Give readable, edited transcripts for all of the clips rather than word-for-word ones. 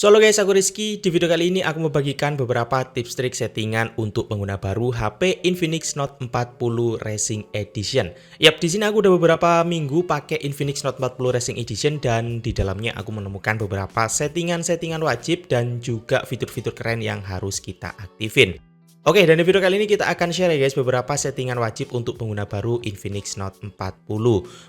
Halo guys, aku Rizky. Di video kali ini aku membagikan beberapa tips trik settingan untuk pengguna baru HP Infinix Note 40 Racing Edition. Yap, di sini aku udah beberapa minggu pakai Infinix Note 40 Racing Edition dan di dalamnya aku menemukan beberapa settingan-settingan wajib dan juga fitur-fitur keren yang harus kita aktifin. Oke, dan di video kali ini kita akan share ya guys beberapa settingan wajib untuk pengguna baru Infinix Note 40.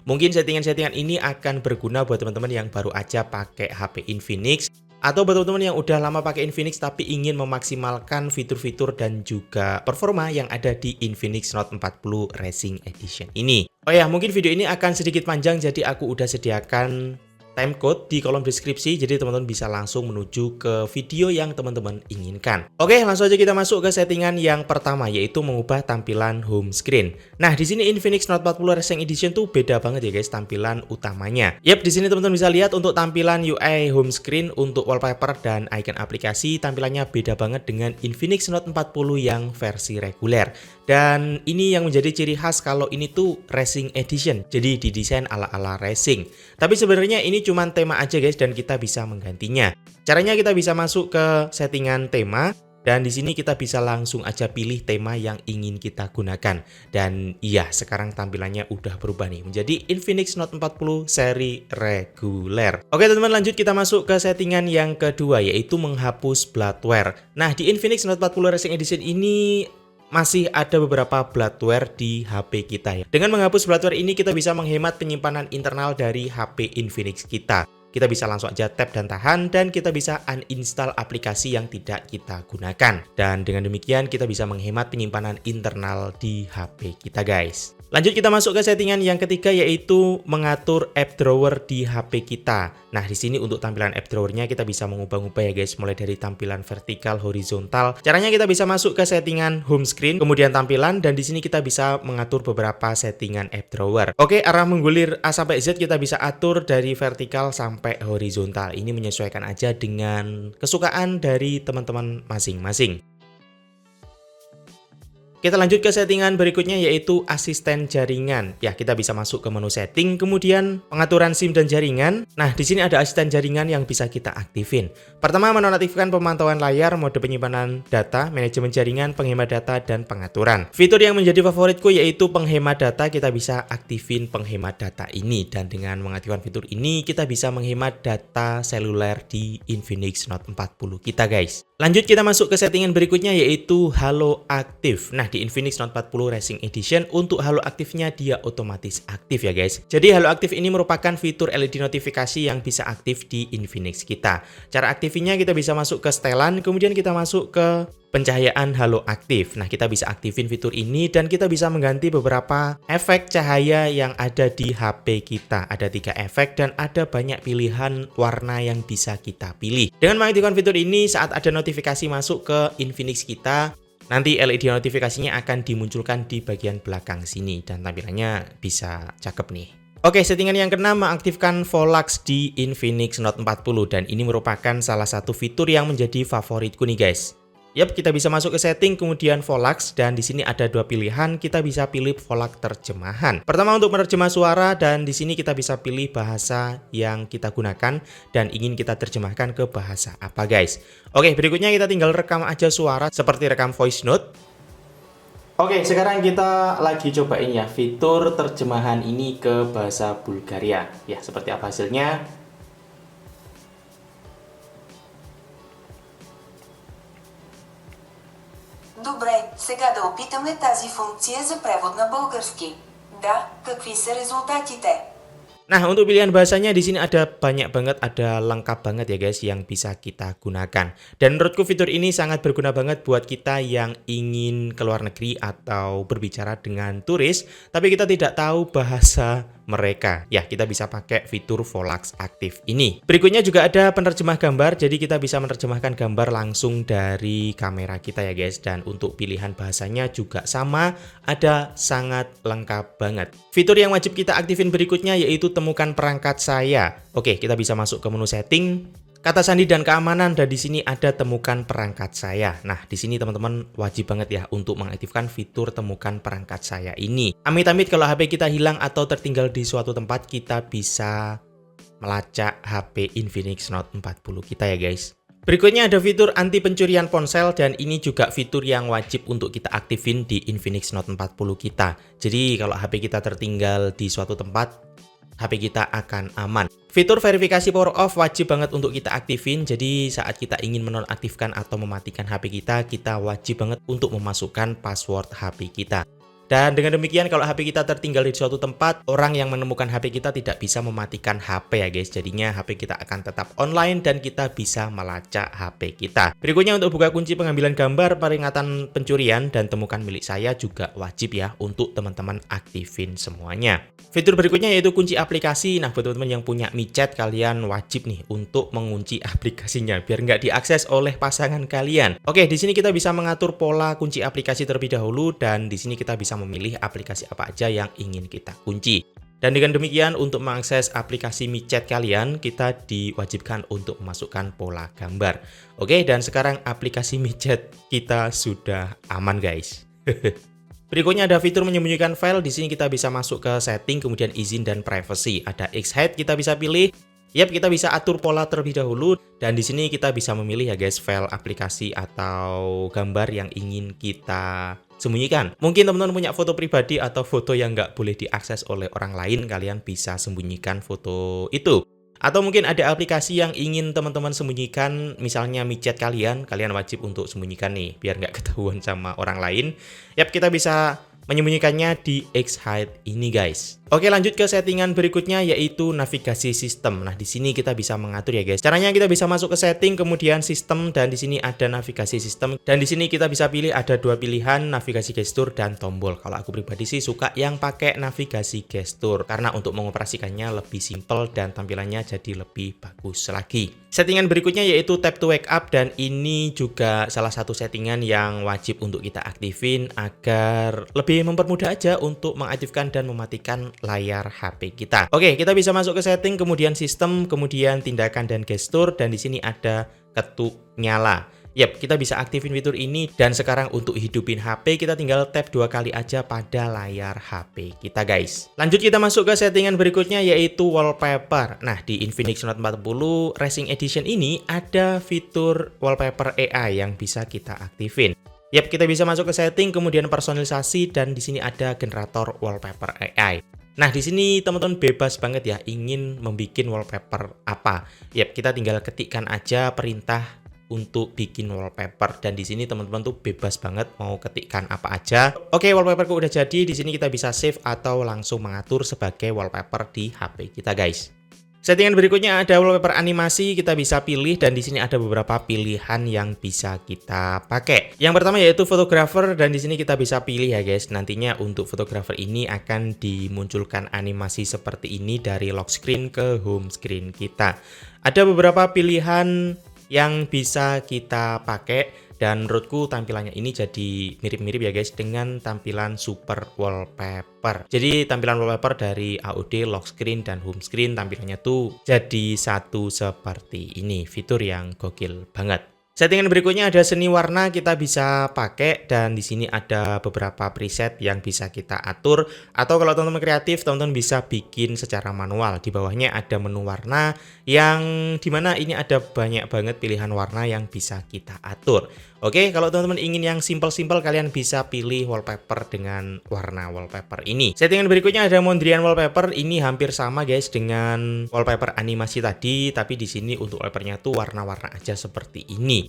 Mungkin settingan-settingan ini akan berguna buat teman-teman yang baru aja pakai HP Infinix atau buat teman-teman yang udah lama pakai Infinix tapi ingin memaksimalkan fitur-fitur dan juga performa yang ada di Infinix Note 40 Racing Edition ini. Oh ya, mungkin video ini akan sedikit panjang jadi aku udah sediakan timecode di kolom deskripsi, jadi teman-teman bisa langsung menuju ke video yang teman-teman inginkan. Oke, langsung aja kita masuk ke settingan yang pertama, yaitu mengubah tampilan home screen. Nah, di sini Infinix Note 40 Racing Edition tuh beda banget ya guys tampilan utamanya. Yap, di sini teman-teman bisa lihat untuk tampilan UI home screen untuk wallpaper dan icon aplikasi tampilannya beda banget dengan Infinix Note 40 yang versi reguler. Dan ini yang menjadi ciri khas kalau ini tuh Racing Edition, jadi didesain ala-ala racing. Tapi sebenarnya ini cuma tema aja guys dan kita bisa menggantinya. Caranya kita bisa masuk ke settingan tema dan di sini kita bisa langsung aja pilih tema yang ingin kita gunakan. Dan iya, sekarang tampilannya udah berubah nih menjadi Infinix Note 40 seri reguler. Oke teman-teman, lanjut kita masuk ke settingan yang kedua, yaitu menghapus bloatware. Nah, di Infinix Note 40 Racing Edition ini masih ada beberapa bloatware di HP kita ya. Dengan menghapus bloatware ini kita bisa menghemat penyimpanan internal dari HP Infinix kita. Kita bisa langsung aja tap dan tahan dan kita bisa uninstall aplikasi yang tidak kita gunakan. Dan dengan demikian kita bisa menghemat penyimpanan internal di HP kita guys. Lanjut kita masuk ke settingan yang ketiga, yaitu mengatur app drawer di HP kita. Nah, di sini untuk tampilan app drawernya kita bisa mengubah-ubah ya guys, mulai dari tampilan vertikal, horizontal. Caranya kita bisa masuk ke settingan home screen, kemudian tampilan, dan di sini kita bisa mengatur beberapa settingan app drawer. Oke, arah menggulir A sampai Z kita bisa atur dari vertikal sampai horizontal. Ini menyesuaikan aja dengan kesukaan dari teman-teman masing-masing. Kita lanjut ke settingan berikutnya, yaitu asisten jaringan. Ya, kita bisa masuk ke menu setting, kemudian pengaturan SIM dan jaringan. Nah, di sini ada asisten jaringan yang bisa kita aktifin. Pertama, menonaktifkan pemantauan layar, mode penyimpanan data, manajemen jaringan, penghemat data, dan pengaturan. Fitur yang menjadi favoritku yaitu penghemat data. Kita bisa aktifin penghemat data ini, dan dengan mengaktifkan fitur ini kita bisa menghemat data seluler di Infinix Note 40 kita guys. Lanjut kita masuk ke settingan berikutnya, yaitu halo aktif. Nah, di Infinix Note 40 Racing Edition untuk halo aktifnya dia otomatis aktif ya guys. Jadi halo aktif ini merupakan fitur LED notifikasi yang bisa aktif di Infinix kita. Cara aktifinnya kita bisa masuk ke setelan, kemudian kita masuk ke pencahayaan halo aktif. Nah, kita bisa aktifin fitur ini dan kita bisa mengganti beberapa efek cahaya yang ada di HP kita. Ada 3 efek dan ada banyak pilihan warna yang bisa kita pilih. Dengan mengaktifkan fitur ini, saat ada notifikasi masuk ke Infinix kita, nanti LED notifikasinya akan dimunculkan di bagian belakang sini dan tampilannya bisa cakep nih. Oke, settingan yang keenam, mengaktifkan Volux di Infinix Note 40 dan ini merupakan salah satu fitur yang menjadi favoritku nih guys. Yap, kita bisa masuk ke setting, kemudian Volux, dan di sini ada 2 pilihan. Kita bisa pilih Volux terjemahan. Pertama untuk menerjemah suara, dan di sini kita bisa pilih bahasa yang kita gunakan dan ingin kita terjemahkan ke bahasa apa guys. Oke, berikutnya kita tinggal rekam aja suara seperti rekam voice note. Oke, sekarang kita lagi cobain ya fitur terjemahan ini ke bahasa Bulgaria. Ya, seperti apa hasilnya? Добре, сега да опитаме тази функция за превод на български. Да, какви са резултатите? Nah, untuk pilihan bahasanya di sini ada banyak banget, ada lengkap banget ya guys yang bisa kita gunakan. Dan menurutku fitur ini sangat berguna banget buat kita yang ingin ke luar negeri atau berbicara dengan turis, tapi kita tidak tahu bahasa mereka. Ya, kita bisa pakai fitur Volux aktif ini. Berikutnya juga ada penerjemah gambar, jadi kita bisa menerjemahkan gambar langsung dari kamera kita ya guys. Dan untuk pilihan bahasanya juga sama, ada sangat lengkap banget. Fitur yang wajib kita aktifin berikutnya yaitu temukan perangkat saya. Oke, kita bisa masuk ke menu setting, kata sandi dan keamanan, dan di sini ada temukan perangkat saya. Nah, di sini teman-teman wajib banget ya untuk mengaktifkan fitur temukan perangkat saya ini. Amit-amit kalau HP kita hilang atau tertinggal di suatu tempat, kita bisa melacak HP Infinix Note 40 kita ya guys. Berikutnya ada fitur anti pencurian ponsel dan ini juga fitur yang wajib untuk kita aktifin di Infinix Note 40 kita. Jadi kalau HP kita tertinggal di suatu tempat, HP kita akan aman. Fitur verifikasi power off wajib banget untuk kita aktifin. Jadi saat kita ingin menonaktifkan atau mematikan HP kita wajib banget untuk memasukkan password HP kita. Dan dengan demikian kalau HP kita tertinggal di suatu tempat, orang yang menemukan HP kita tidak bisa mematikan HP ya guys. Jadinya HP kita akan tetap online dan kita bisa melacak HP kita. Berikutnya untuk buka kunci pengambilan gambar, peringatan pencurian dan temukan milik saya juga wajib ya untuk teman-teman aktifin semuanya. Fitur berikutnya yaitu kunci aplikasi. Nah buat teman-teman yang punya Mi Chat, kalian wajib nih untuk mengunci aplikasinya biar nggak diakses oleh pasangan kalian. Oke, di sini kita bisa mengatur pola kunci aplikasi terlebih dahulu dan di sini kita bisa memilih aplikasi apa aja yang ingin kita kunci. Dan dengan demikian untuk mengakses aplikasi Mi Chat kalian, kita diwajibkan untuk memasukkan pola gambar. Oke, dan sekarang aplikasi Mi Chat kita sudah aman guys. Berikutnya ada fitur menyembunyikan file. Di sini kita bisa masuk ke setting, kemudian izin dan privacy. Ada X-Hide kita bisa pilih. Yap, kita bisa atur pola terlebih dahulu dan di sini kita bisa memilih ya guys file aplikasi atau gambar yang ingin kita sembunyikan. Mungkin teman-teman punya foto pribadi atau foto yang nggak boleh diakses oleh orang lain, kalian bisa sembunyikan foto itu. Atau mungkin ada aplikasi yang ingin teman-teman sembunyikan, misalnya Mi Chat kalian wajib untuk sembunyikan nih, biar nggak ketahuan sama orang lain. Yap, kita bisa menyembunyikannya di X-Hide ini guys. Oke, lanjut ke settingan berikutnya yaitu navigasi sistem. Nah, di sini kita bisa mengatur ya guys. Caranya kita bisa masuk ke setting, kemudian sistem dan di sini ada navigasi sistem dan di sini kita bisa pilih ada dua pilihan, navigasi gestur dan tombol. Kalau aku pribadi sih suka yang pakai navigasi gestur karena untuk mengoperasikannya lebih simple dan tampilannya jadi lebih bagus lagi. Settingan berikutnya yaitu tap to wake up dan ini juga salah satu settingan yang wajib untuk kita aktifin agar lebih mempermudah aja untuk mengaktifkan dan mematikan layar HP kita. Oke, kita bisa masuk ke setting, kemudian sistem, kemudian tindakan dan gestur dan di sini ada ketuk nyala. Yap, kita bisa aktifin fitur ini dan sekarang untuk hidupin HP kita tinggal tap 2 kali aja pada layar HP kita guys. Lanjut kita masuk ke settingan berikutnya yaitu wallpaper. Nah, di Infinix Note 40 Racing Edition ini ada fitur wallpaper AI yang bisa kita aktifin. Yap, kita bisa masuk ke setting, kemudian personalisasi dan di sini ada generator wallpaper AI. Nah, di sini teman-teman bebas banget ya ingin membuat wallpaper apa. Yap, kita tinggal ketikkan aja perintah untuk bikin wallpaper dan di sini teman-teman tuh bebas banget mau ketikkan apa aja. Oke, wallpaperku udah jadi. Di sini kita bisa save atau langsung mengatur sebagai wallpaper di HP kita guys. Settingan berikutnya ada wallpaper animasi, kita bisa pilih dan di sini ada beberapa pilihan yang bisa kita pakai. Yang pertama yaitu photographer dan di sini kita bisa pilih ya guys. Nantinya untuk photographer ini akan dimunculkan animasi seperti ini dari lock screen ke home screen kita. Ada beberapa pilihan yang bisa kita pakai dan menurutku tampilannya ini jadi mirip-mirip ya guys dengan tampilan super wallpaper. Jadi tampilan wallpaper dari AOD, lock screen dan home screen tampilannya tuh jadi satu seperti ini. Fitur yang gokil banget. Settingan berikutnya ada seni warna, kita bisa pakai dan di sini ada beberapa preset yang bisa kita atur atau kalau teman-teman kreatif teman-teman bisa bikin secara manual. Di bawahnya ada menu warna yang dimana ini ada banyak banget pilihan warna yang bisa kita atur. Oke, kalau teman-teman ingin yang simple-simple kalian bisa pilih wallpaper dengan warna wallpaper ini. Settingan berikutnya ada Mondrian wallpaper, ini hampir sama guys dengan wallpaper animasi tadi, tapi di sini untuk wallpapernya tuh warna-warna aja seperti ini.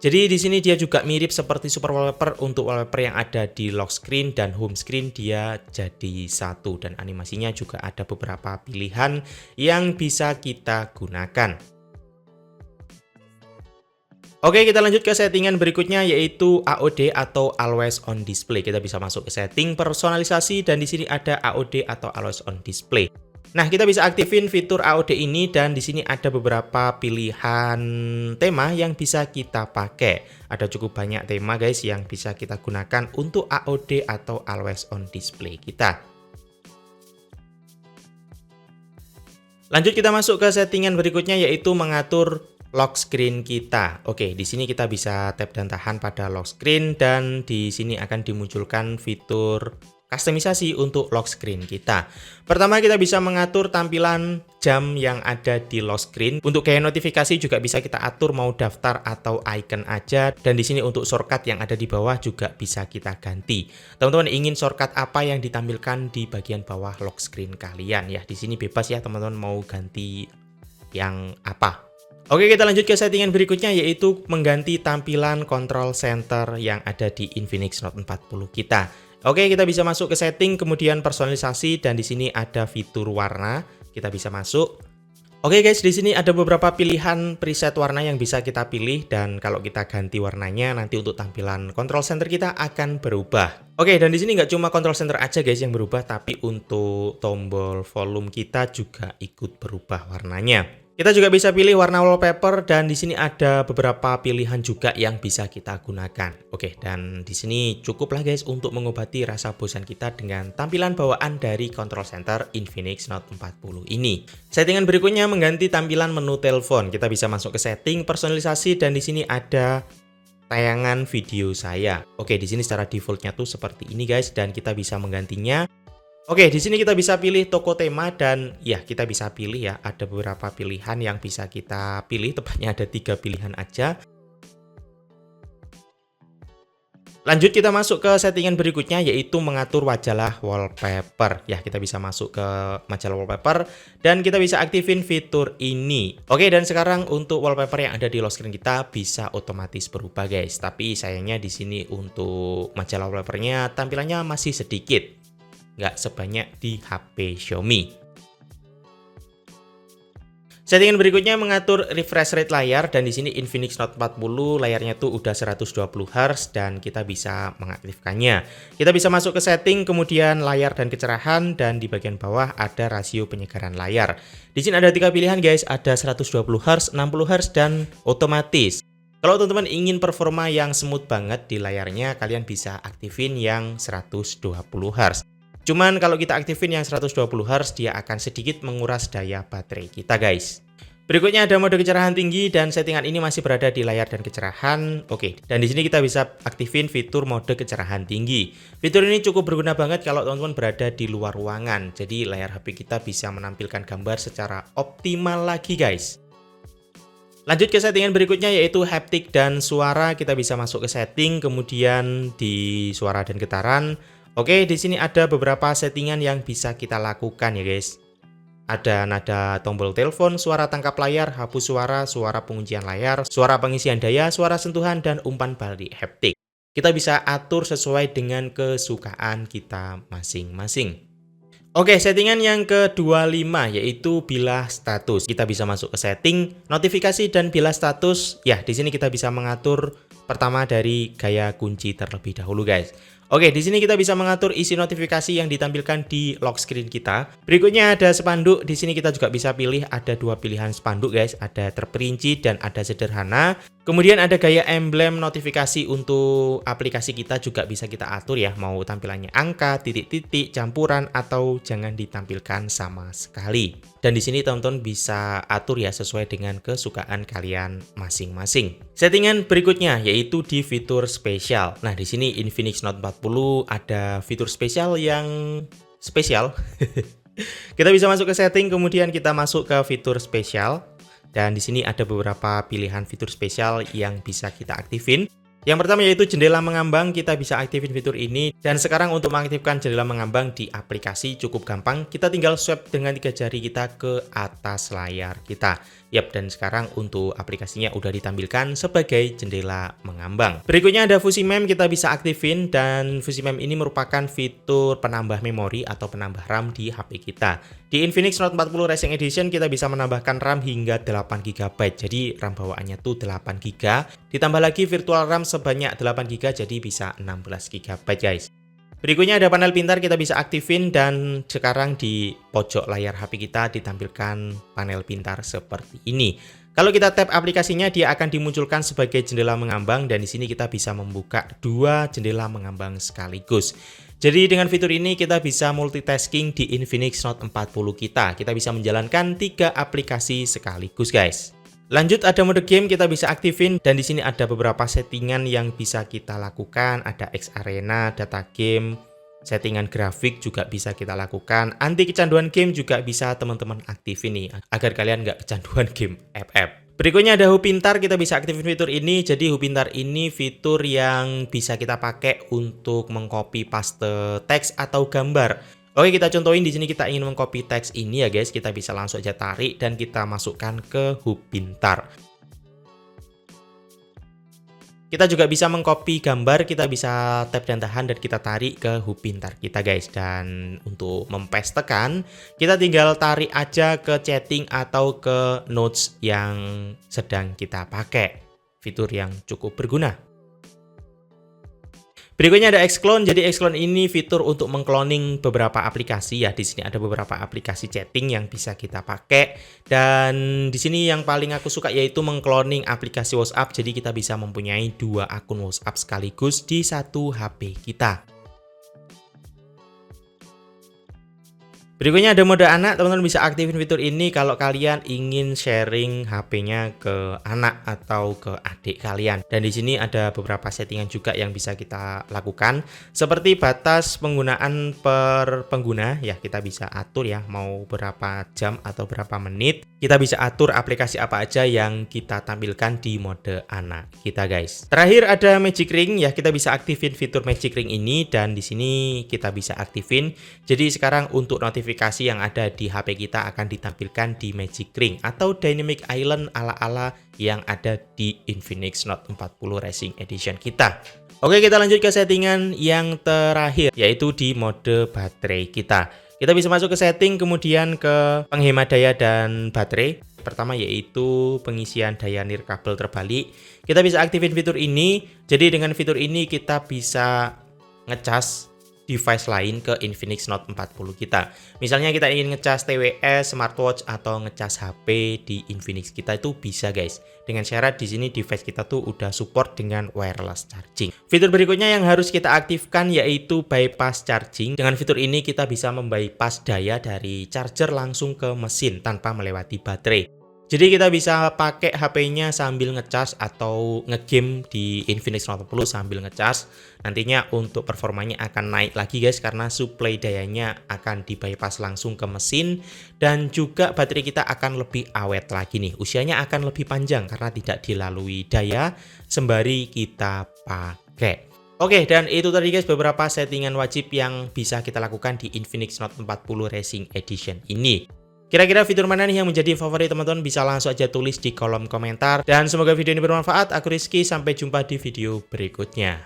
Jadi di sini dia juga mirip seperti super wallpaper. Untuk wallpaper yang ada di lock screen dan home screen dia jadi satu dan animasinya juga ada beberapa pilihan yang bisa kita gunakan. Oke, kita lanjut ke settingan berikutnya yaitu AOD atau Always On Display. Kita bisa masuk ke setting personalisasi dan di sini ada AOD atau Always On Display. Nah, kita bisa aktifin fitur AOD ini dan di sini ada beberapa pilihan tema yang bisa kita pakai. Ada cukup banyak tema guys yang bisa kita gunakan untuk AOD atau Always On Display kita. Lanjut kita masuk ke settingan berikutnya yaitu mengatur lock screen kita. Oke, di sini kita bisa tap dan tahan pada lock screen dan di sini akan dimunculkan fitur kustomisasi untuk lock screen kita. Pertama, kita bisa mengatur tampilan jam yang ada di lock screen. Untuk gaya notifikasi juga bisa kita atur mau daftar atau icon aja. Dan di sini untuk shortcut yang ada di bawah juga bisa kita ganti. Teman-teman ingin shortcut apa yang ditampilkan di bagian bawah lock screen kalian ya. Di sini bebas ya teman-teman mau ganti yang apa. Oke, kita lanjut ke settingan berikutnya yaitu mengganti tampilan control center yang ada di Infinix Note 40 kita. Oke, kita bisa masuk ke setting, kemudian personalisasi, dan di sini ada fitur warna. Kita bisa masuk. Oke guys, di sini ada beberapa pilihan preset warna yang bisa kita pilih, dan kalau kita ganti warnanya nanti untuk tampilan control center kita akan berubah. Oke, dan di sini nggak cuma control center aja guys yang berubah, tapi untuk tombol volume kita juga ikut berubah warnanya. Kita juga bisa pilih warna wallpaper dan di sini ada beberapa pilihan juga yang bisa kita gunakan. Oke, dan di sini cukuplah guys untuk mengobati rasa bosan kita dengan tampilan bawaan dari control center Infinix Note 40 ini. Settingan berikutnya mengganti tampilan menu telepon. Kita bisa masuk ke setting, personalisasi, dan di sini ada tayangan video saya. Oke, di sini secara defaultnya tuh seperti ini guys, dan kita bisa menggantinya. Oke, di sini kita bisa pilih toko tema dan ya kita bisa pilih ya, ada beberapa pilihan yang bisa kita pilih, tepatnya ada 3 pilihan aja. Lanjut kita masuk ke settingan berikutnya yaitu mengatur majalah wallpaper. Ya, kita bisa masuk ke majalah wallpaper dan kita bisa aktifin fitur ini. Oke, dan sekarang untuk wallpaper yang ada di lock screen kita bisa otomatis berubah guys. Tapi sayangnya di sini untuk majalah wallpapernya tampilannya masih sedikit. Nggak sebanyak di HP Xiaomi. Settingan berikutnya mengatur refresh rate layar dan di sini Infinix Note 40 layarnya tuh udah 120 Hz dan kita bisa mengaktifkannya. Kita bisa masuk ke setting, kemudian layar dan kecerahan, dan di bagian bawah ada rasio penyegaran layar. Di sini ada 3 pilihan guys, ada 120 Hz, 60 Hz, dan otomatis. Kalau teman-teman ingin performa yang smooth banget di layarnya, kalian bisa aktifin yang 120 Hz. Cuman kalau kita aktifin yang 120 Hz, dia akan sedikit menguras daya baterai kita guys. Berikutnya ada mode kecerahan tinggi dan settingan ini masih berada di layar dan kecerahan. Oke, dan di sini kita bisa aktifin fitur mode kecerahan tinggi. Fitur ini cukup berguna banget kalau teman-teman berada di luar ruangan. Jadi layar HP kita bisa menampilkan gambar secara optimal lagi guys. Lanjut ke settingan berikutnya yaitu haptik dan suara. Kita bisa masuk ke setting, kemudian di suara dan getaran. Oke, di sini ada beberapa settingan yang bisa kita lakukan ya guys. Ada nada tombol telepon, suara tangkap layar, hapus suara, suara penguncian layar, suara pengisian daya, suara sentuhan, dan umpan balik haptik. Kita bisa atur sesuai dengan kesukaan kita masing-masing. Oke, settingan yang ke-25 yaitu bilah status. Kita bisa masuk ke setting, notifikasi, dan bilah status. Ya, di sini kita bisa mengatur pertama dari gaya kunci terlebih dahulu guys. Oke, di sini kita bisa mengatur isi notifikasi yang ditampilkan di lock screen kita. Berikutnya ada spanduk. Di sini kita juga bisa pilih ada 2 pilihan spanduk guys, ada terperinci dan ada sederhana. Kemudian ada gaya emblem notifikasi untuk aplikasi kita juga bisa kita atur ya, mau tampilannya angka, titik-titik, campuran, atau jangan ditampilkan sama sekali. Dan di sini teman-teman bisa atur ya sesuai dengan kesukaan kalian masing-masing. Settingan berikutnya yaitu di fitur spesial. Nah, di sini Infinix Note 40 ada fitur spesial yang spesial. Kita bisa masuk ke setting, kemudian kita masuk ke fitur spesial. Dan di sini ada beberapa pilihan fitur spesial yang bisa kita aktifin. Yang pertama yaitu jendela mengambang, kita bisa aktifin fitur ini. Dan sekarang untuk mengaktifkan jendela mengambang di aplikasi cukup gampang. Kita tinggal swipe dengan 3 jari kita ke atas layar kita. Yap, dan sekarang untuk aplikasinya udah ditampilkan sebagai jendela mengambang. Berikutnya ada Fusi Mem, kita bisa aktifin. Dan Fusi Mem ini merupakan fitur penambah memori atau penambah RAM di HP kita. Di Infinix Note 40 Racing Edition kita bisa menambahkan RAM hingga 8 GB. Jadi RAM bawaannya tuh 8 GB. Ditambah lagi virtual RAM sebanyak 8 GB, jadi bisa 16 GB guys. Berikutnya ada panel pintar, kita bisa aktifin dan sekarang di pojok layar HP kita ditampilkan panel pintar seperti ini. Kalau kita tap aplikasinya, dia akan dimunculkan sebagai jendela mengambang dan di sini kita bisa membuka 2 jendela mengambang sekaligus. Jadi dengan fitur ini kita bisa multitasking di Infinix Note 40 kita. Kita bisa menjalankan 3 aplikasi sekaligus guys. Lanjut ada mode game, kita bisa aktifin dan di sini ada beberapa settingan yang bisa kita lakukan. Ada X Arena, data game, Settingan grafik juga bisa kita lakukan. Anti kecanduan game juga bisa teman-teman aktifin nih, agar kalian nggak kecanduan game FF. Berikutnya ada hub pintar, kita bisa aktifin fitur ini. Jadi hub pintar ini fitur yang bisa kita pakai untuk mengcopy paste teks atau gambar. Oke, kita contohin di sini kita ingin mengcopy teks ini ya guys, kita bisa langsung aja tarik dan kita masukkan ke hub pintar. Kita juga bisa mengcopy gambar, kita bisa tap dan tahan dan kita tarik ke hub pintar kita guys. Dan untuk mempestekan, kita tinggal tarik aja ke chatting atau ke notes yang sedang kita pakai. Fitur yang cukup berguna. Berikutnya ada Xclone. Jadi Xclone ini fitur untuk mengcloning beberapa aplikasi ya. Di sini ada beberapa aplikasi chatting yang bisa kita pakai. Dan di sini yang paling aku suka yaitu mengcloning aplikasi WhatsApp. Jadi kita bisa mempunyai 2 akun WhatsApp sekaligus di satu HP kita. Berikutnya ada mode anak, teman-teman bisa aktifin fitur ini kalau kalian ingin sharing HP-nya ke anak atau ke adik kalian. Dan di sini ada beberapa settingan juga yang bisa kita lakukan, seperti batas penggunaan per pengguna ya, kita bisa atur ya mau berapa jam atau berapa menit. Kita bisa atur aplikasi apa aja yang kita tampilkan di mode anak kita guys. Terakhir ada Magic Ring ya, kita bisa aktifin fitur Magic Ring ini dan di sini kita bisa aktifin. Jadi sekarang untuk notifikasi yang ada di HP kita akan ditampilkan di Magic Ring atau Dynamic Island ala-ala yang ada di Infinix Note 40 Racing Edition kita. Oke, kita lanjut ke settingan yang terakhir yaitu di mode baterai kita. Kita bisa masuk ke setting, kemudian ke penghemat daya dan baterai. Pertama yaitu pengisian daya nirkabel terbalik. Kita bisa aktifin fitur ini. Jadi dengan fitur ini kita bisa ngecas device lain ke Infinix Note 40 kita. Misalnya kita ingin ngecas TWS, smartwatch atau ngecas HP di Infinix kita itu bisa guys. Dengan syarat di sini device kita tuh udah support dengan wireless charging. Fitur berikutnya yang harus kita aktifkan yaitu bypass charging. Dengan fitur ini kita bisa membypass daya dari charger langsung ke mesin tanpa melewati baterai. Jadi kita bisa pakai HP-nya sambil ngecas atau ngegame di Infinix Note 40 sambil ngecas. Nantinya untuk performanya akan naik lagi guys karena supply dayanya akan di-bypass langsung ke mesin dan juga baterai kita akan lebih awet lagi nih. Usianya akan lebih panjang karena tidak dilalui daya sembari kita pakai. Oke, dan itu tadi guys beberapa settingan wajib yang bisa kita lakukan di Infinix Note 40 Racing Edition ini. Kira-kira fitur mana nih yang menjadi favorit teman-teman? Bisa langsung aja tulis di kolom komentar. Dan semoga video ini bermanfaat. Aku Rizky, sampai jumpa di video berikutnya.